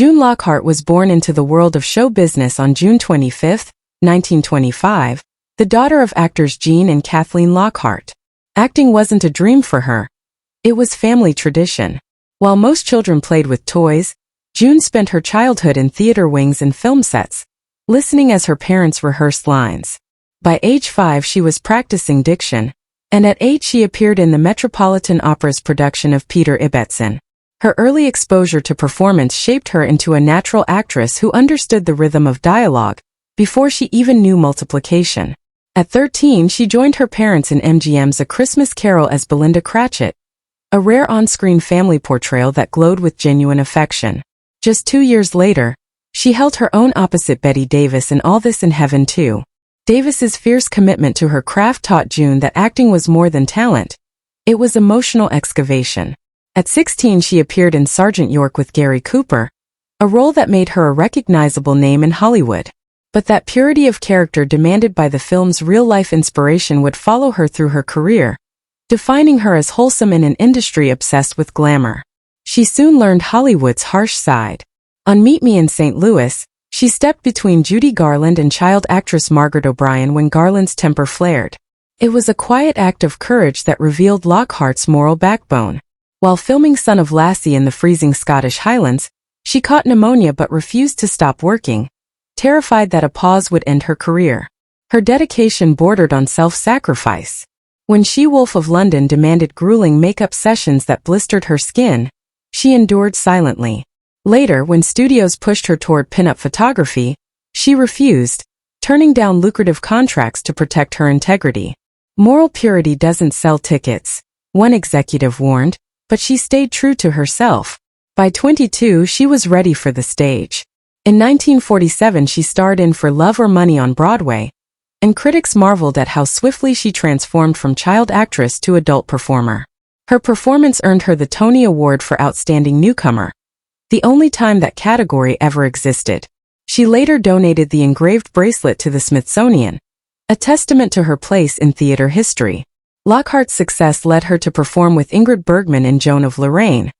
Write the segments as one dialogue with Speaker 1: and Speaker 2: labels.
Speaker 1: June Lockhart was born into the world of show business on June 25, 1925, the daughter of actors Jean and Kathleen Lockhart. Acting wasn't a dream for her. It was family tradition. While most children played with toys, June spent her childhood in theater wings and film sets, listening as her parents rehearsed lines. By age 5 she was practicing diction, and at 8 she appeared in the Metropolitan Opera's production of Peter Ibbetson. Her early exposure to performance shaped her into a natural actress who understood the rhythm of dialogue before she even knew multiplication. At 13 she joined her parents in MGM's A Christmas Carol as Belinda Cratchit, a rare on-screen family portrayal that glowed with genuine affection. Just 2 years later, she held her own opposite Bette Davis in All This in Heaven too. Davis's fierce commitment to her craft taught June that acting was more than talent. It was emotional excavation. At 16 she appeared in Sergeant York with Gary Cooper, a role that made her a recognizable name in Hollywood. But that purity of character demanded by the film's real-life inspiration would follow her through her career, defining her as wholesome in an industry obsessed with glamour. She soon learned Hollywood's harsh side. On Meet Me in St. Louis, she stepped between Judy Garland and child actress Margaret O'Brien when Garland's temper flared. It was a quiet act of courage that revealed Lockhart's moral backbone. While filming Son of Lassie in the freezing Scottish Highlands, she caught pneumonia but refused to stop working, terrified that a pause would end her career. Her dedication bordered on self-sacrifice. When She-Wolf of London demanded grueling makeup sessions that blistered her skin, she endured silently. Later, when studios pushed her toward pin-up photography, she refused, turning down lucrative contracts to protect her integrity. Moral purity doesn't sell tickets, one executive warned, but she stayed true to herself. By 22 she was ready for the stage. In 1947 she starred in For Love or Money on Broadway, and critics marveled at how swiftly she transformed from child actress to adult performer. Her performance earned her the Tony Award for Outstanding Newcomer, the only time that category ever existed. She later donated the engraved bracelet to the Smithsonian, a testament to her place in theater history. Lockhart's success led her to perform with Ingrid Bergman in Joan of Lorraine,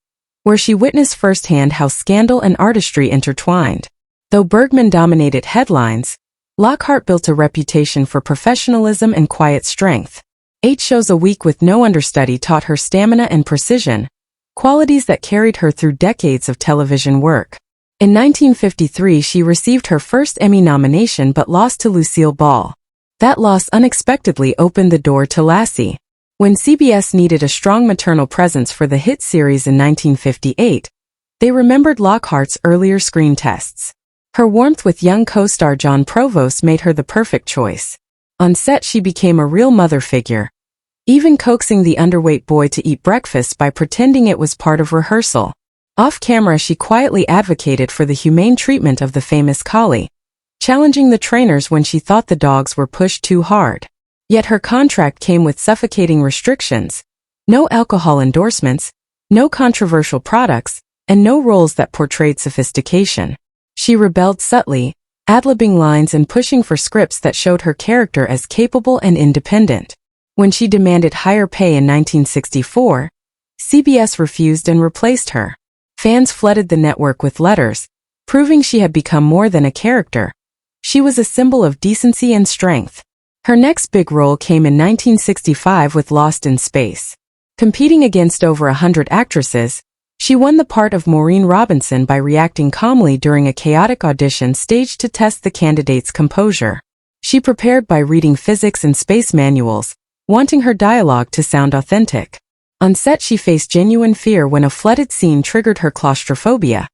Speaker 1: where she witnessed firsthand how scandal and artistry intertwined. Though Bergman dominated headlines, Lockhart built a reputation for professionalism and quiet strength. 8 shows a week with no understudy taught her stamina and precision, qualities that carried her through decades of television work. In 1953 she received her first Emmy nomination but lost to Lucille Ball. That loss unexpectedly opened the door to Lassie. When CBS needed a strong maternal presence for the hit series in 1958, they remembered Lockhart's earlier screen tests. Her warmth with young co-star John Provost made her the perfect choice. On set she became a real mother figure, even coaxing the underweight boy to eat breakfast by pretending it was part of rehearsal. Off-camera she quietly advocated for the humane treatment of the famous collie, challenging the trainers when she thought the dogs were pushed too hard. Yet her contract came with suffocating restrictions: no alcohol endorsements, no controversial products, and no roles that portrayed sophistication. She rebelled subtly, ad-libbing lines and pushing for scripts that showed her character as capable and independent. When she demanded higher pay in 1964, CBS refused and replaced her. Fans flooded the network with letters, proving she had become more than a character. She was a symbol of decency and strength. Her next big role came in 1965 with Lost in Space. Competing against over 100 actresses, she won the part of Maureen Robinson by reacting calmly during a chaotic audition staged to test the candidate's composure. She prepared by reading physics and space manuals, wanting her dialogue to sound authentic. On set she faced genuine fear when a flooded scene triggered her claustrophobia.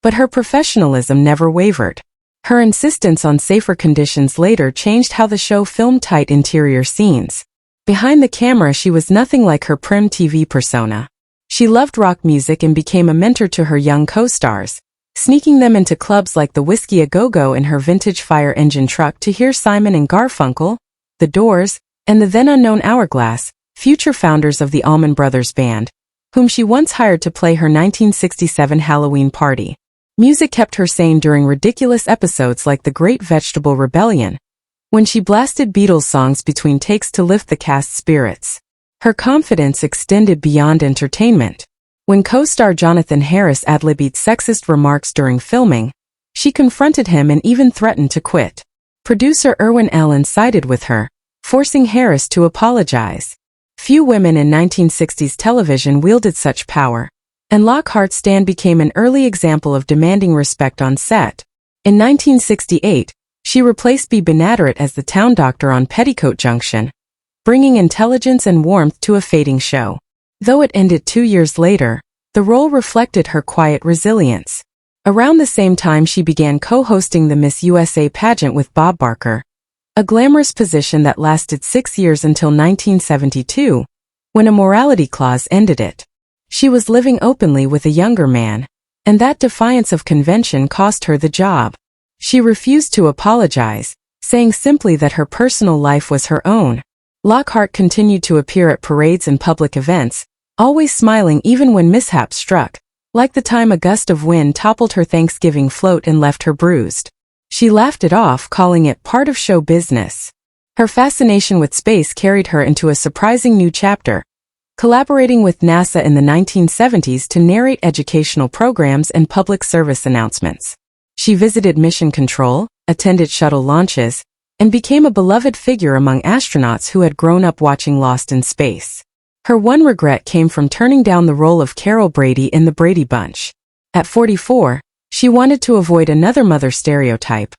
Speaker 1: But her professionalism never wavered. Her insistence on safer conditions later changed how the show filmed tight interior scenes. Behind the camera she was nothing like her prim TV persona. She loved rock music and became a mentor to her young co-stars, sneaking them into clubs like the Whiskey A Go-Go in her vintage fire engine truck to hear Simon and Garfunkel, The Doors, and the then-unknown Hourglass, future founders of the Allman Brothers Band, whom she once hired to play her 1967 Halloween party. Music kept her sane during ridiculous episodes like The Great Vegetable Rebellion, when she blasted Beatles songs between takes to lift the cast's spirits. Her confidence extended beyond entertainment. When co-star Jonathan Harris ad-libbed sexist remarks during filming, she confronted him and even threatened to quit. Producer Irwin Allen sided with her, forcing Harris to apologize. Few women in 1960s television wielded such power, and Lockhart's stand became an early example of demanding respect on set. In 1968, she replaced Bea Benaderet as the town doctor on Petticoat Junction, bringing intelligence and warmth to a fading show. Though it ended 2 years later, the role reflected her quiet resilience. Around the same time she began co-hosting the Miss USA pageant with Bob Barker, a glamorous position that lasted 6 years until 1972, when a morality clause ended it. She was living openly with a younger man, and that defiance of convention cost her the job. She refused to apologize, saying simply that her personal life was her own. Lockhart continued to appear at parades and public events, always smiling even when mishaps struck, like the time a gust of wind toppled her Thanksgiving float and left her bruised. She laughed it off, calling it part of show business. Her fascination with space carried her into a surprising new chapter, collaborating with NASA in the 1970s to narrate educational programs and public service announcements. She visited mission control, attended shuttle launches, and became a beloved figure among astronauts who had grown up watching Lost in Space. Her one regret came from turning down the role of Carol Brady in The Brady Bunch. At 44, she wanted to avoid another mother stereotype,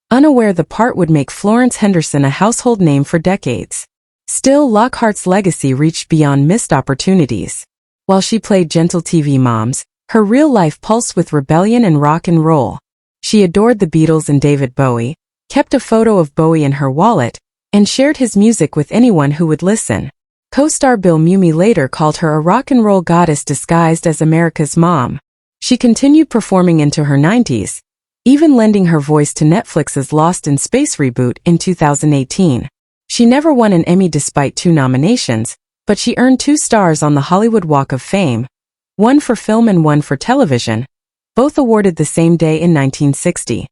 Speaker 1: unaware the part would make Florence Henderson a household name for decades. Still, Lockhart's legacy reached beyond missed opportunities. While she played gentle TV moms, her real life pulsed with rebellion and rock and roll. She adored the Beatles and David Bowie, kept a photo of Bowie in her wallet, and shared his music with anyone who would listen. Co-star Bill Mumy later called her a rock and roll goddess disguised as America's mom. She continued performing into her 90s, even lending her voice to Netflix's Lost in Space reboot in 2018. She never won an Emmy despite 2 nominations, but she earned 2 stars on the Hollywood Walk of Fame, one for film and one for television, both awarded the same day in 1960.